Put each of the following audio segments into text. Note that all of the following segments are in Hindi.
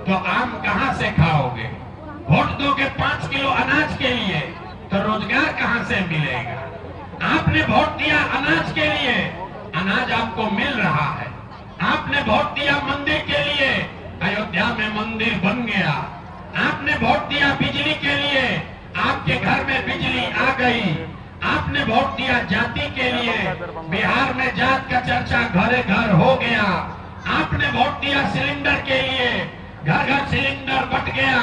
तो आम कहां से खाओगे? वोट दोगे 5 किलो अनाज के लिए तो रोजगार कहां से मिलेगा? आपने वोट दिया अनाज के लिए, अनाज आपको मिल रहा है। आपने वोट दिया मंदिर के लिए, अयोध्या में मंदिर बन गया। आपने वोट दिया बिजली के लिए, आपके घर में बिजली आ गई। आपने वोट दिया जाति के लिए, बिहार में जात का चर्चा घरे घर हो गया। आपने वोट दिया सिलेंडर के लिए, घर घर सिलेंडर बट गया।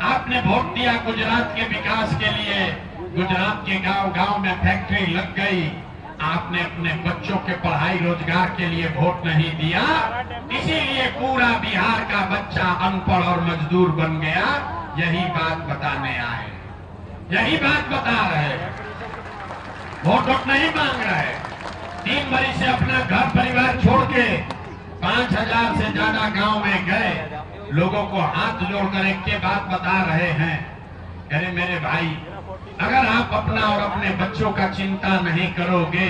आपने वोट दिया गुजरात के विकास के लिए, गुजरात के गांव गांव में फैक्ट्री लग गई। आपने अपने बच्चों के पढ़ाई रोजगार के लिए वोट नहीं दिया, इसीलिए पूरा बिहार का बच्चा अनपढ़ और मजदूर बन गया। यही बात बताने आए, यही बात बता रहे हैं। वोट नहीं मांग रहे। 3 बरस से अपना घर परिवार छोड़ के 5000 से ज्यादा गांव में गए, लोगों को हाथ जोड़कर एक के बात बता रहे हैं, अरे मेरे भाई, अगर आप अपना और अपने बच्चों का चिंता नहीं करोगे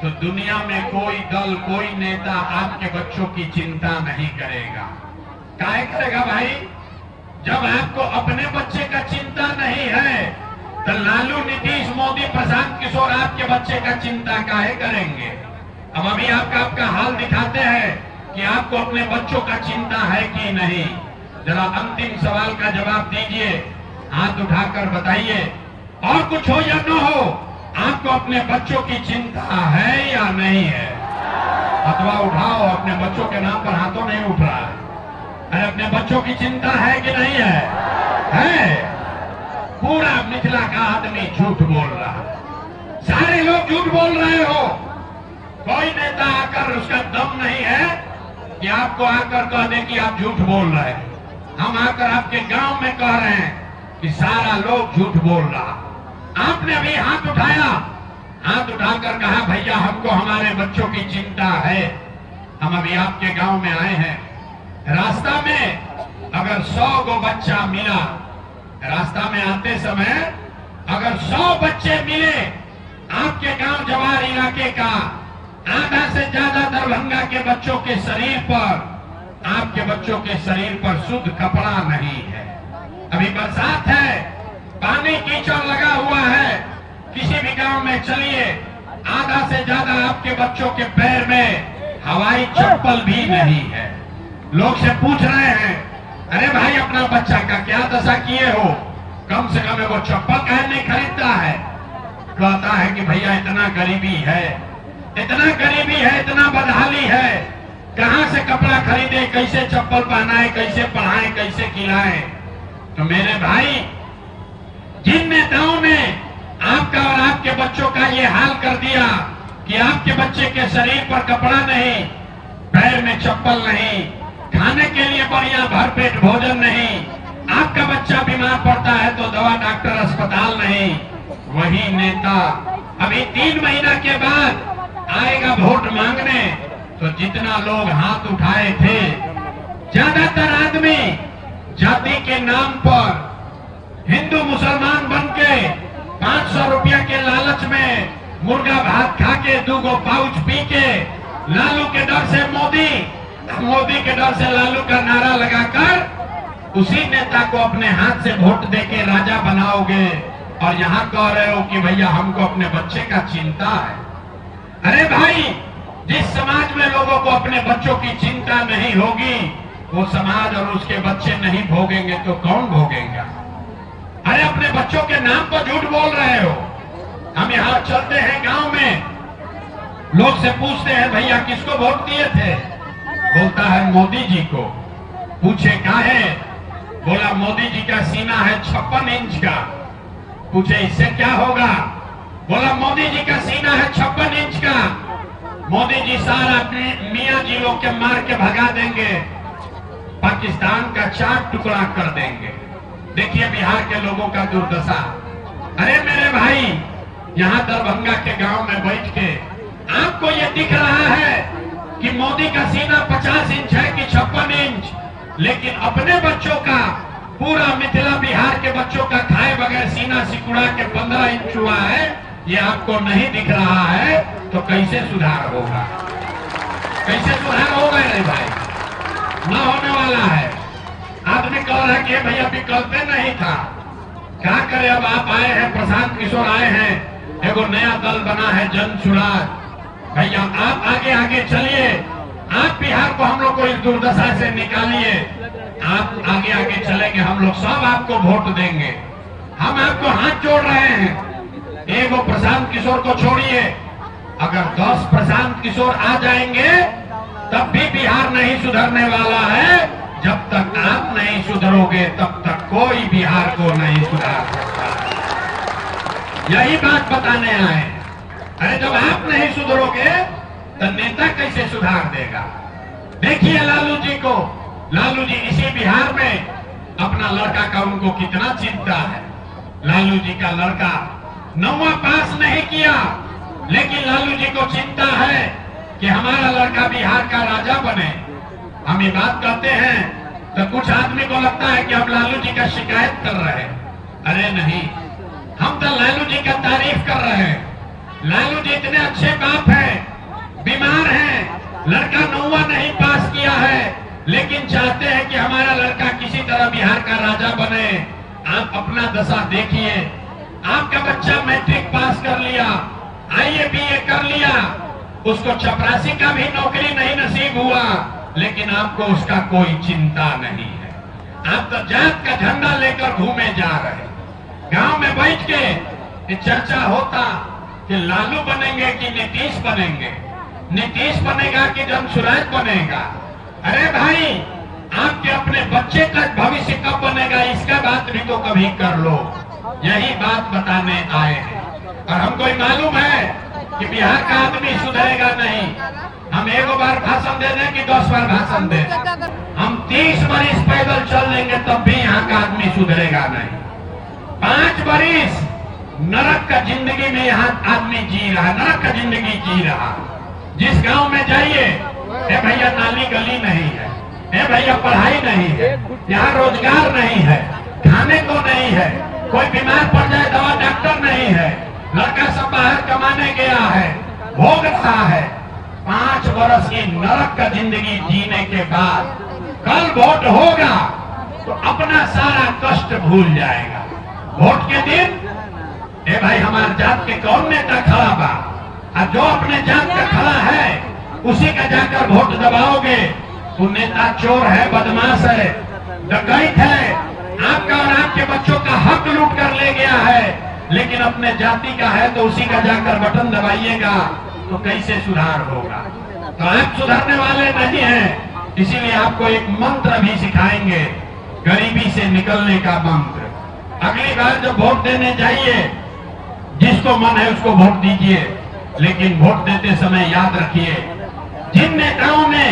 तो दुनिया में कोई दल, कोई नेता आपके बच्चों की चिंता नहीं करेगा। काहे करेगा भाई? जब आपको अपने बच्चे का चिंता नहीं है तो लालू, नीतीश, मोदी, प्रशांत किशोर आपके बच्चे का चिंता काहे करेंगे? अब अभी आपका हाल दिखाते हैं कि आपको अपने बच्चों का चिंता है कि नहीं। जरा अंतिम सवाल का जवाब दीजिए, हाथ उठाकर बताइए। और कुछ हो या न हो, आपको अपने बच्चों की चिंता है या नहीं है? अथवा उठाओ, अपने बच्चों के नाम पर हाथों नहीं उठ रहा है। अरे अपने बच्चों की चिंता है कि नहीं है? है। पूरा मिथिला का आदमी झूठ बोल रहा, सारे लोग झूठ बोल रहे हो। कोई नेता आकर, उसका दम नहीं है कि आपको आकर कह दे कि आप झूठ बोल रहे हैं। हम आकर आपके गांव में कह रहे हैं कि सारा लोग झूठ बोल रहा। आपने अभी हाथ उठाया, हाथ उठाकर कहा भैया हमको हमारे बच्चों की चिंता है। हम अभी आपके गांव में आए हैं। रास्ता में अगर 100 को बच्चा मिला, रास्ता में आते समय अगर 100 बच्चे मिले आपके गांव जवार इलाके का, आधा से ज्यादा दरभंगा के बच्चों के शरीर पर, आपके बच्चों के शरीर पर शुद्ध कपड़ा नहीं है। अभी बरसात है, पानी कीचड़ लगा हुआ है। किसी भी गांव में चलिए, आधा से ज्यादा आपके बच्चों के पैर में हवाई चप्पल भी नहीं है। लोग से पूछ रहे हैं, अरे भाई अपना बच्चा का क्या दशा किए हो, कम से कम वो चप्पल काहे नहीं खरीदता है? कहता है कि भैया इतना गरीबी है, इतना गरीबी है, इतना बदहाली है, कहां से कपड़ा खरीदे, कैसे चप्पल पहनाए, कैसे पढ़ाए, कैसे खिलाए। तो मेरे भाई, जिन नेताओं ने आपका और आपके बच्चों का ये हाल कर दिया कि आपके बच्चे के शरीर पर कपड़ा नहीं, पैर में चप्पल नहीं, खाने के लिए बढ़िया भरपेट भोजन नहीं, आपका बच्चा बीमार पड़ता है तो दवा डॉक्टर अस्पताल नहीं, वही नेता अभी 3 महीना के बाद आएगा वोट मांगने। तो जितना लोग हाथ उठाए थे, ज्यादातर आदमी जाति के नाम पर हिंदू मुसलमान बन के 500 रुपया के लालच में मुर्गा भात खा के 2 पाउच पी के लालू के डर से मोदी, मोदी के डर से लालू का नारा लगाकर उसी नेता को अपने हाथ से वोट देके राजा बनाओगे और यहाँ कह रहे हो कि भैया हमको अपने बच्चे का चिंता है। अरे भाई, जिस समाज में लोगों को अपने बच्चों की चिंता नहीं होगी, वो समाज और उसके बच्चे नहीं भोगेंगे तो कौन भोगेगा? अरे अपने बच्चों के नाम पर झूठ बोल रहे हो। हम यहाँ चलते हैं गांव में, लोग से पूछते हैं भैया किसको वोट दिए थे? बोलता है मोदी जी को। पूछे काहे? बोला मोदी जी का सीना है 56 इंच का। पूछे इससे क्या होगा? बोला मोदी जी का सीना है 56 इंच का, मोदी जी सारा मियां जी लोग के मार के भगा देंगे, पाकिस्तान का 4 टुकड़ा कर देंगे। देखिए बिहार के लोगों का दुर्दशा। अरे मेरे भाई, यहाँ दरभंगा के गांव में बैठ के आपको ये दिख रहा है कि मोदी का सीना 50 इंच है कि 56 इंच, लेकिन अपने बच्चों का, पूरा मिथिला बिहार के बच्चों का खाए बगैर सीना सिकुड़ा के 15 इंच हुआ है, ये आपको नहीं दिख रहा है तो कैसे सुधार होगा? कैसे सुधार होगा? नहीं भाई, न होने वाला है। आदमी कह रहा है कि भैया विकल्प नहीं था, क्या करे। अब आप आए हैं, प्रशांत किशोर आए हैं, एगो नया दल बना है जन सुराज। भैया आप आगे आगे चलिए, आप बिहार को हम लोग को इस दुर्दशा से निकालिए। आप आगे आगे चलेंगे, हम लोग सब आपको वोट देंगे। हम आपको हाथ जोड़ रहे हैं। एगो प्रशांत किशोर को छोड़िए, अगर 10 प्रशांत किशोर आ जाएंगे तब भी बिहार नहीं सुधरने वाला है। जब तक आप नहीं सुधरोगे तब तक कोई बिहार को नहीं सुधार सकता। यही बात बताने आए। अरे जब आप नहीं सुधरोगे तो नेता कैसे सुधार देगा। देखिए लालू जी को, लालू जी इसी बिहार में अपना लड़का का उनको कितना चिंता है। लालू जी का लड़का 9वां पास नहीं किया, लेकिन लालू जी को चिंता है कि हमारा लड़का बिहार का राजा बने। हम ये बात कहते हैं तो कुछ आदमी को लगता है कि हम लालू जी का शिकायत कर रहे हैं। अरे नहीं, हम तो लालू जी का तारीफ कर रहे हैं। लालू जी इतने अच्छे बाप हैं, बीमार हैं, लड़का 9वां नहीं पास किया है, लेकिन चाहते हैं कि हमारा लड़का किसी तरह बिहार का राजा बने। आप अपना दशा देखिए, आपका बच्चा मैट्रिक पास कर लिया, IAA BA कर लिया, उसको चपरासी का भी नौकरी नहीं नसीब हुआ, लेकिन आपको उसका कोई चिंता नहीं है। आप तो जात का झंडा लेकर घूमे जा रहे। गांव में बैठ के चर्चा होता कि लालू बनेंगे कि नीतीश बनेंगे, नीतीश बनेगा कि जमसुराज बनेगा। अरे भाई, आपके अपने बच्चे का भविष्य कब बनेगा इसका बात भी तो कभी कर लो। यही बात बताने आए हैं। और हमको ही मालूम है कि बिहार का आदमी सुधरेगा नहीं। हम एक बार भाषण दे दें कि 10 बार भाषण दे, हम 30 बरिस पैदल चल देंगे तब भी यहाँ का आदमी सुधरेगा नहीं। 5 बरिस नरक का जिंदगी में यहाँ आदमी जी रहा, नरक का जिंदगी जी रहा। जिस गांव में जाइए, ए भैया नाली गली नहीं है, ए भैया पढ़ाई नहीं है, यहाँ रोजगार नहीं है, खाने को नहीं है, कोई बीमार पड़ जाए दवा डॉक्टर नहीं है, लड़का सब बाहर कमाने गया है, भोग रहा है। 5 बरस की नरक का जिंदगी जीने के बाद कल वोट होगा तो अपना सारा कष्ट भूल जाएगा। वोट के दिन ए भाई हमारे जात के कौन नेता खड़ा बा, और जो अपने जात का खड़ा है उसी का जाकर वोट दबाओगे। वो नेता चोर है, बदमाश है, डकैत है, आपका और आपके बच्चों का हक लूट कर ले गया है, लेकिन अपने जाति का है तो उसी का जाकर बटन दबाइएगा तो कैसे सुधार होगा। तो आप सुधारने वाले नहीं हैं, इसीलिए आपको एक मंत्र भी सिखाएंगे, गरीबी से निकलने का मंत्र। अगली बार जब वोट देने जाइए, जिसको मन है उसको वोट दीजिए, लेकिन वोट देते समय याद रखिए, जिन नेताओं ने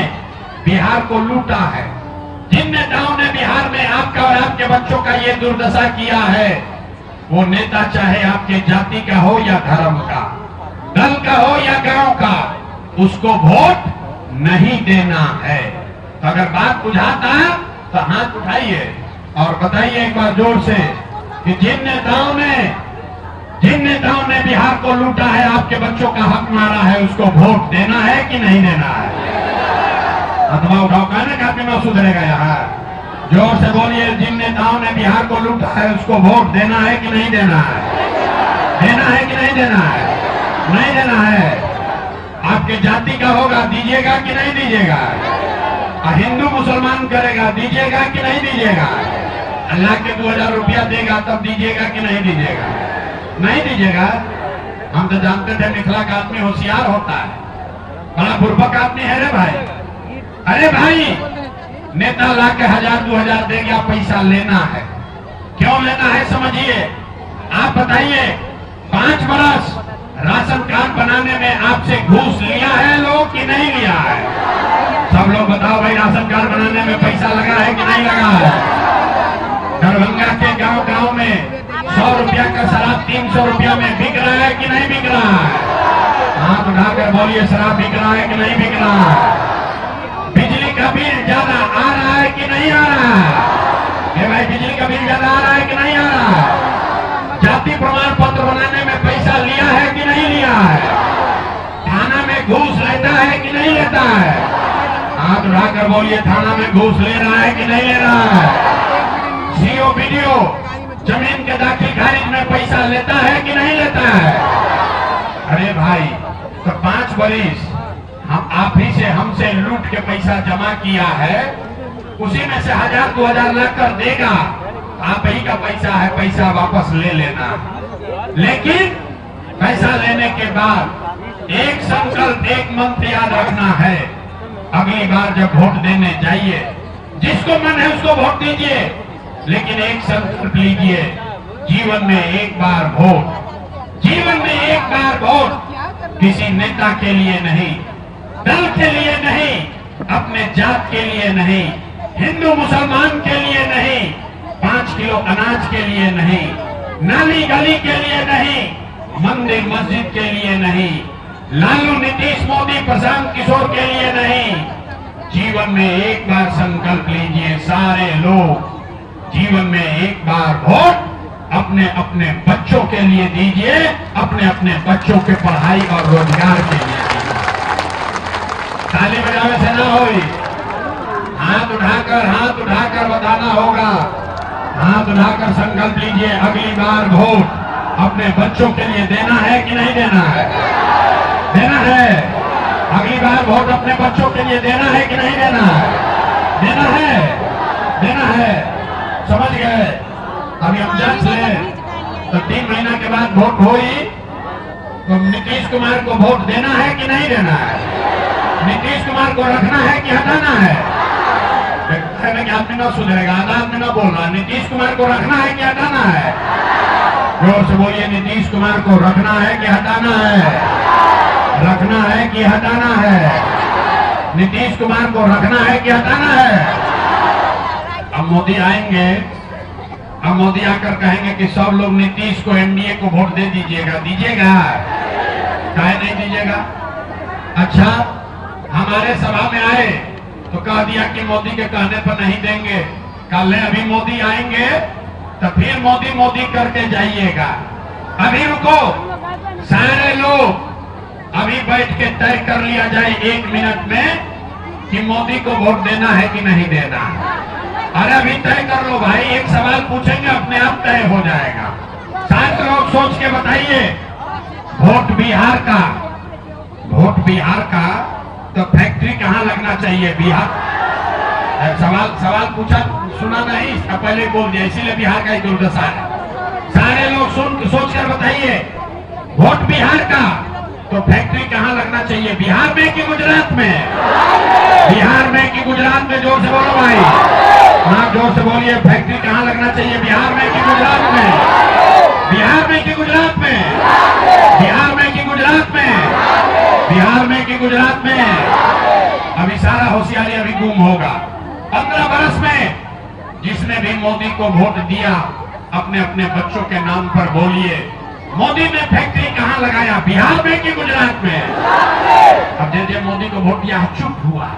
बिहार को लूटा है, जिन नेताओं ने बिहार में आपका और आपके बच्चों का ये दुर्दशा किया है, वो नेता चाहे आपके जाति का हो या धर्म का, दल का हो या गांव का, उसको वोट नहीं देना है। तो अगर बात बुझाता है तो हाथ उठाइए और बताइए एक बार जोर से कि जिन नेताओं ने बिहार को लूटा है, आपके बच्चों का हक मारा है, उसको वोट देना है कि नहीं देना है। अथवा उठाओ, कहने का भी न सुधरेगा। यहाँ जोर से बोलिए, जिन नेताओं ने बिहार को लूटा है उसको वोट देना है कि नहीं देना है, देना है कि नहीं देना है, नहीं देना है। आपके जाति का होगा, दीजिएगा कि नहीं दीजिएगा। हिंदू मुसलमान करेगा, दीजिएगा कि नहीं दीजिएगा। अल्लाह के 2000 रुपया देगा तब दीजिएगा कि नहीं दीजिएगा, नहीं दीजिएगा। हम तो जानते थे मिथिला का आदमी होशियार होता है, बड़ा बुर्बक आदमी है रे भाई। अरे भाई, नेता ला के 1000-2000 देगा, पैसा लेना है। क्यों लेना है समझिए। आप बताइए, 5 बरस राशन कार्ड बनाने में आपसे घूस लिया है लोग कि नहीं लिया है। सब लोग बताओ भाई, राशन कार्ड बनाने में पैसा लगा है कि नहीं लगा है। दरभंगा के गांव में 100 रुपया का शराब 300 रुपया में बिक रहा है कि नहीं बिक रहा है। हाथ उठाकर बोलिए, शराब बिक रहा है कि नहीं बिक रहा है। बिजली का बिल ज्यादा आ रहा है कि नहीं आ रहा है। भाई, बिजली का बिल ज्यादा आ रहा है कि नहीं आ रहा है। जाति प्रमाण पत्र बनाने में पैसा लिया है कि नहीं लिया है। थाना में घूस लेता है कि नहीं लेता है। हाथ उठाकर बोलिए, थाना में घूस ले रहा है कि नहीं ले रहा है। वीडियो जमीन के दाखिल खारिज में पैसा लेता है कि नहीं लेता है? अरे भाई, तो 5 बरिस हम आप ही से हमसे लूट के पैसा जमा किया है, उसी में से 1000 2000 लाख कर देगा, आप ही का पैसा है, पैसा वापस ले लेना। लेकिन पैसा लेने के बाद एक संकल्प, एक मंत्र याद रखना है, अगली बार जब वोट देने जाइए, जिसको मन है उसको वोट दीजिए, लेकिन एक संकल्प लीजिए, जीवन में एक बार वोट, जीवन में एक बार वोट, किसी नेता के लिए नहीं, दल के लिए नहीं, अपने जात के लिए नहीं, हिंदू मुसलमान के लिए नहीं, 5 किलो अनाज के लिए नहीं, नाली गली के लिए नहीं, मंदिर मस्जिद के लिए नहीं, लालू नीतीश मोदी प्रशांत किशोर के लिए नहीं। जीवन में एक बार संकल्प लीजिए सारे लोग, जीवन में एक बार वोट अपने अपने बच्चों के लिए दीजिए, अपने अपने बच्चों के पढ़ाई और रोजगार के लिए दीजिए। ताली बजाने से ना होई, हाथ उठाकर बताना होगा, हाथ उठाकर संकल्प लीजिए, अगली बार वोट अपने बच्चों के लिए देना है कि नहीं देना है? देना है। अगली बार वोट अपने बच्चों के लिए देना है कि नहीं देना है? देना है, देना है। समझ गए? अभी हम जज ले तो 3 महीना के बाद वोट हुई तो नीतीश कुमार को वोट देना है कि नहीं देना है? नीतीश कुमार को रखना है कि हटाना है? कि आदमी ना सुधरेगा, आधा आदमी ना बोल रहा, नीतीश कुमार को रखना है कि हटाना है? जोर से बोलिए, नीतीश कुमार को रखना है कि हटाना है? रखना है कि हटाना है? नीतीश कुमार को रखना है कि हटाना है? अब मोदी आएंगे, अब मोदी आकर कहेंगे कि सब लोग नीतीश को, एनडीए को वोट दे दीजिएगा, दीजिएगा? काहे नहीं दीजिएगा? अच्छा, हमारे सभा में आए तो कह दिया कि मोदी के कहने पर नहीं देंगे, कल अभी मोदी आएंगे तो फिर मोदी मोदी करके जाइएगा। अभी रुको, सारे लोग अभी बैठ के तय कर लिया जाए 1 मिनट में कि मोदी को वोट देना है कि नहीं देना। अरे अभी तय कर लो भाई, एक सवाल पूछेंगे अपने आप तय हो जाएगा। 7 लोग सोच के बताइए, वोट बिहार का, वोट बिहार का तो फैक्ट्री कहाँ लगना चाहिए? बिहार। सवाल पूछा, सुना नहीं, इसका पहले बोल दिया, इसीलिए बिहार का ही दुर्दशा है। सारे लोग सोच कर बताइए, वोट बिहार का तो फैक्ट्री कहाँ लगना चाहिए? बिहार में कि गुजरात में? बिहार में कि गुजरात में? जोर से बोलो भाई, हाँ जोर से बोलिए, फैक्ट्री कहाँ लगना चाहिए? बिहार में कि गुजरात में? बिहार में कि गुजरात में? बिहार में कि गुजरात में? बिहार में कि गुजरात में? अभी सारा होशियारी अभी गुम होगा। 15 बरस में जिसने भी मोदी को वोट दिया, अपने अपने बच्चों के नाम पर बोलिए, मोदी ने फैक्ट्री कहाँ लगाया? बिहार में कि गुजरात में? अब जैसे मोदी को वोट दिया, चुप हुआ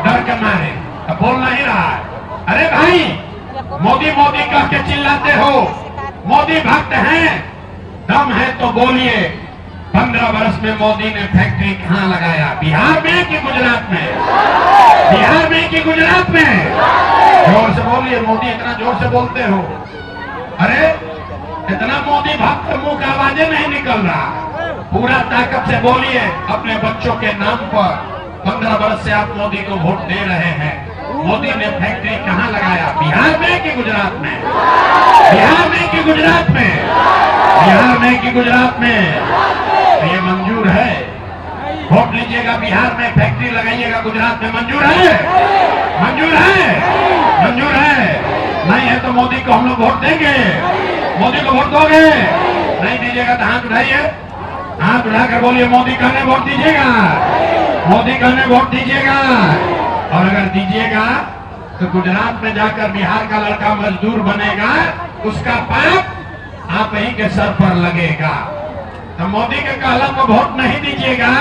डर के मारे, अब बोल नहीं रहा है। अरे भाई, मोदी मोदी कह के चिल्लाते हो, मोदी भक्त हैं, दम है तो बोलिए, 15 वर्ष में मोदी ने फैक्ट्री कहाँ लगाया? बिहार में कि गुजरात में? बिहार में कि गुजरात में? जोर से बोलिए, मोदी इतना जोर से बोलते हो। अरे इतना मोदी भक्त, मुंह का आवाजें नहीं निकल रहा, पूरा ताकत से बोलिए अपने बच्चों के नाम पर। 15 वर्ष से आप मोदी को वोट दे रहे हैं, मोदी ने फैक्ट्री कहाँ लगाया? बिहार में कि गुजरात में? बिहार में कि गुजरात में? बिहार में कि गुजरात में? ये मंजूर है? वोट लीजिएगा, बिहार में फैक्ट्री लगाइएगा, गुजरात में मंजूर है? मंजूर है? मंजूर है? नहीं है तो मोदी को हम लोग वोट देंगे। मोदी को वोट दोगे? नहीं दीजिएगा तो हाथ उठाइए, हाथ उठाकर बोलिए, मोदी कहने वोट दीजिएगा, मोदी कहने वोट दीजिएगा। और अगर दीजिएगा तो गुजरात में जाकर बिहार का लड़का मजदूर बनेगा, उसका पाप आप ही के सर पर लगेगा। तो मोदी के कहला को वोट नहीं दीजिएगा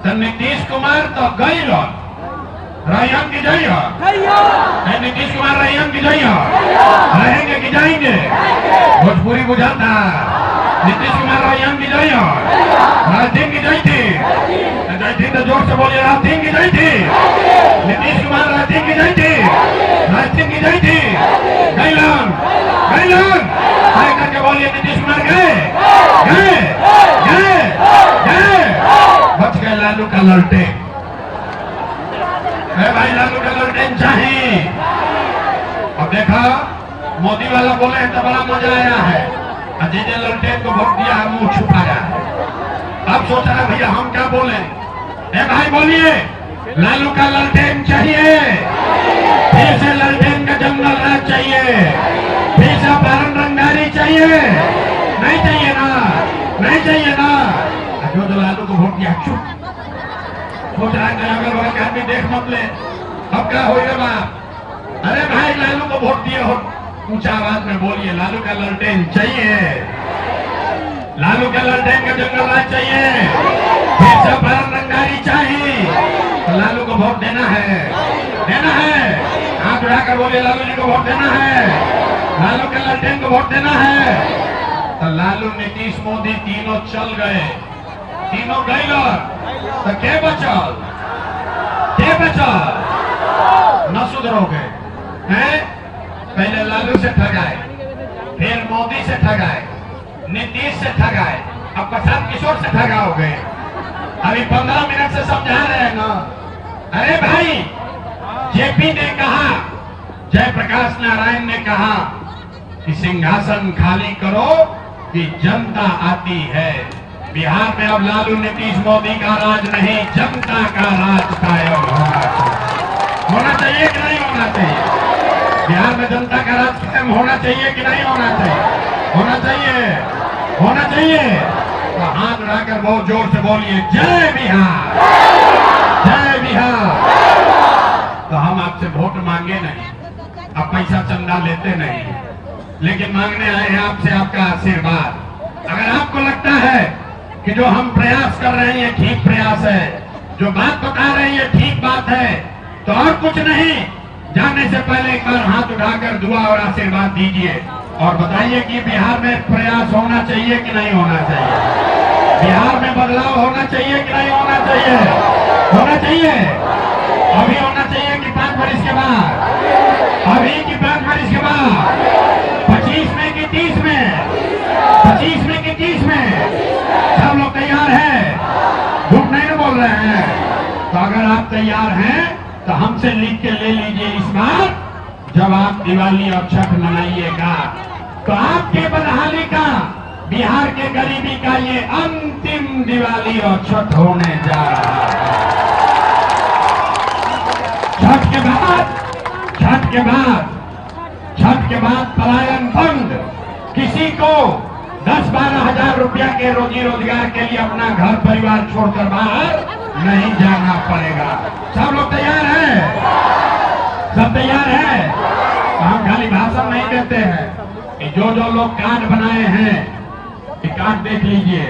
तो नीतीश कुमार तो गई लो रैयन की जाइए, नीतीश कुमार रैयन की जाइए, रहेंगे कि जाएंगे? भोजपुरी बुझाता, नीतीश कुमार रैयन की जाइए, राजधीन की जाई थी तो जोर से बोलिए, राजधीन की जाई थी, नीतीश कुमार राजधीन की जाई थी, राजधीन की जाई थी, गैलन गैलन हाय करके बोलिए नीतीश कुमार गए गए गए गए। बच गए लालू का ललटेन। भाई लालू का ललटेन चाहिए। अब देखा मोदी वाला बोले हैं तो बड़ा मजा आया है। अजय ने ललटेन को वोट दिया है, मुंह छुपाया है। अब सोच रहा है भैया हम क्या बोले। भाई बोलिए लालू का ललटेन चाहिए। फिर से ललटेन का जंगल राज चाहिए। फिर से अपहरण रंगदारी चाहिए। नहीं चाहिए ना, नहीं चाहिए ना। जो लालू को वोट दिया चुप सोच रहा है अगल बगल का आदमी देख मत ले। अब क्या होगा बात। अरे भाई लालू को वोट दिए हो, ऊंचा आवाज में बोलिए लालू का ललटेन चाहिए। लालू का ललटेन का जंगल राज चाहिए। फिर से अपहरण रंगदारी चाहिए। तो लालू को वोट देना है, देना है। हाथ उठाकर बोलिए लालू जी को वोट देना है। लालू के ललटेन को वोट देना है। तो लालू नीतीश मोदी तीनों चल गए, तीनों गए। तो क्या बचल, क्या बचल? न सुधरोगे हैं। पहले लालू से ठगाए, फिर मोदी से ठगाए, नीतीश से ठगाए, अब प्रशांत किशोर से ठगाओगे। अभी 15 मिनट से समझा रहे हैं ना। अरे भाई जेपी ने कहा, जयप्रकाश नारायण ने कहा कि सिंहासन खाली करो कि जनता आती है। बिहार में अब लालू नीतीश मोदी का राज नहीं, जनता का राज कायम होना चाहिए कि नहीं होना चाहिए। बिहार में जनता का राज कायम होना चाहिए कि नहीं होना चाहिए। होना चाहिए, होना चाहिए। तो हाथ उठाकर बहुत जोर से बोलिए जय बिहार, जय बिहार। तो हम आपसे वोट मांगे नहीं, अब पैसा चंदा लेते नहीं, लेकिन मांगने आए हैं आपसे आपका आशीर्वाद। अगर आपको लगता है कि जो हम प्रयास कर रहे हैं ये ठीक प्रयास है, जो बात बता रहे हैं ये ठीक बात है, तो और कुछ नहीं, जाने से पहले एक बार हाथ उठाकर दुआ और आशीर्वाद दीजिए और बताइए कि बिहार में प्रयास होना चाहिए कि नहीं होना चाहिए। बिहार में बदलाव होना चाहिए कि नहीं होना चाहिए। होना चाहिए। अभी होना चाहिए कि 5 वर्ष के बाद, अभी की 5 वर्ष के बाद, 25 में कि 30 में, 25 में कि 30 में। सब लोग तैयार हैं, झूठ नहीं बोल रहे हैं। तो अगर आप तैयार हैं तो हमसे लिख के ले लीजिए इस बार जब आप दिवाली और छठ मनाइएगा तो आपके बदहाली का, बिहार के गरीबी का ये अंतिम दिवाली और छठ होने जा रहा है। छठ के बाद, छठ के बाद, छठ के बाद पलायन बंद। किसी को 10-12 हजार रुपया के रोजी रोजगार के लिए अपना घर परिवार छोड़कर बाहर नहीं जाना पड़ेगा। सब लोग तैयार हैं? सब तैयार हैं? हम खाली भाषण नहीं देते हैं। जो जो लोग कार्ड बनाए हैं कार्ड देख लीजिए।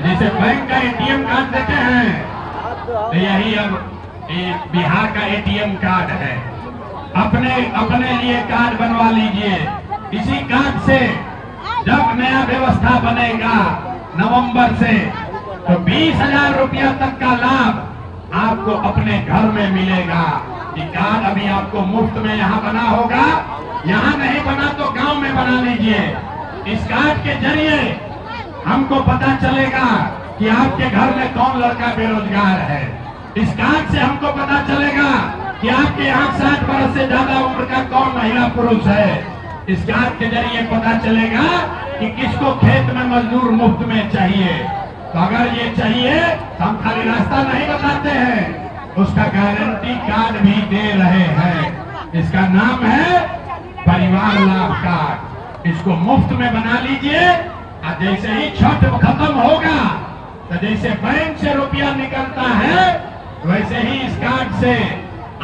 जैसे बैंक का एटीएम कार्ड देते हैं तो यही अब बिहार का एटीएम कार्ड है। अपने अपने लिए कार्ड बनवा लीजिए। इसी कार्ड से जब नया व्यवस्था बनेगा नवंबर से तो 20,000 रुपया तक का लाभ आपको अपने घर में मिलेगा। ये कार्ड अभी आपको मुफ्त में यहाँ बना होगा, यहाँ नहीं बना तो गांव में बना लीजिए। इस कार्ड के जरिए हमको पता चलेगा कि आपके घर में कौन लड़का बेरोजगार है। इस कार्ड से हमको पता चलेगा कि आपके यहाँ 60 वर्ष से ज्यादा उम्र का कौन महिला पुरुष है। इस कार्ड के जरिए पता चलेगा कि किसको खेत में मजदूर मुफ्त में चाहिए। तो अगर ये चाहिए तो हम खाली रास्ता नहीं बताते हैं, उसका गारंटी कार्ड भी दे रहे हैं। इसका नाम है परिवार लाभ कार्ड। इसको मुफ्त में बना लीजिए और जैसे ही छठ खत्म होगा तो जैसे बैंक से रुपया निकलता है वैसे ही इस कार्ड से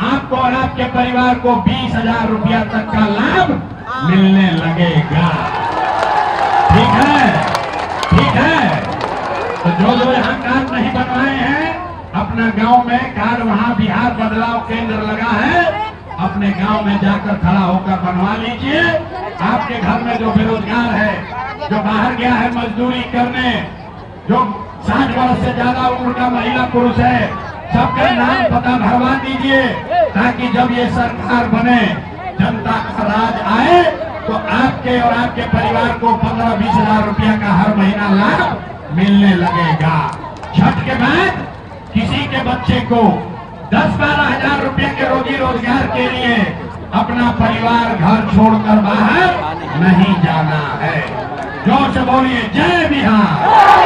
आपको और आपके परिवार को 20,000 रुपया तक का लाभ मिलने लगेगा। ठीक है? ठीक है? तो जो यहाँ कार्ड नहीं बनवाए हैं अपना गांव में कार्ड, वहाँ बिहार बदलाव केंद्र लगा है, अपने गांव में जाकर खड़ा होकर बनवा लीजिए। आपके घर में जो बेरोजगार है, जो बाहर गया है मजदूरी करने, जो 60 वर्ष से ज्यादा उम्र का महिला पुरुष है, सबका नाम पता भरवा दीजिए ताकि जब ये सरकार बने जनता का राज आए तो आपके और आपके परिवार को 15-20 हजार रुपया का हर महीना लाभ मिलने लगेगा। छठ के बाद किसी के बच्चे को 10-12 हजार रुपये के रोजी रोजगार के लिए अपना परिवार घर छोड़कर बाहर नहीं जाना है। जोर से बोलिए जय बिहार।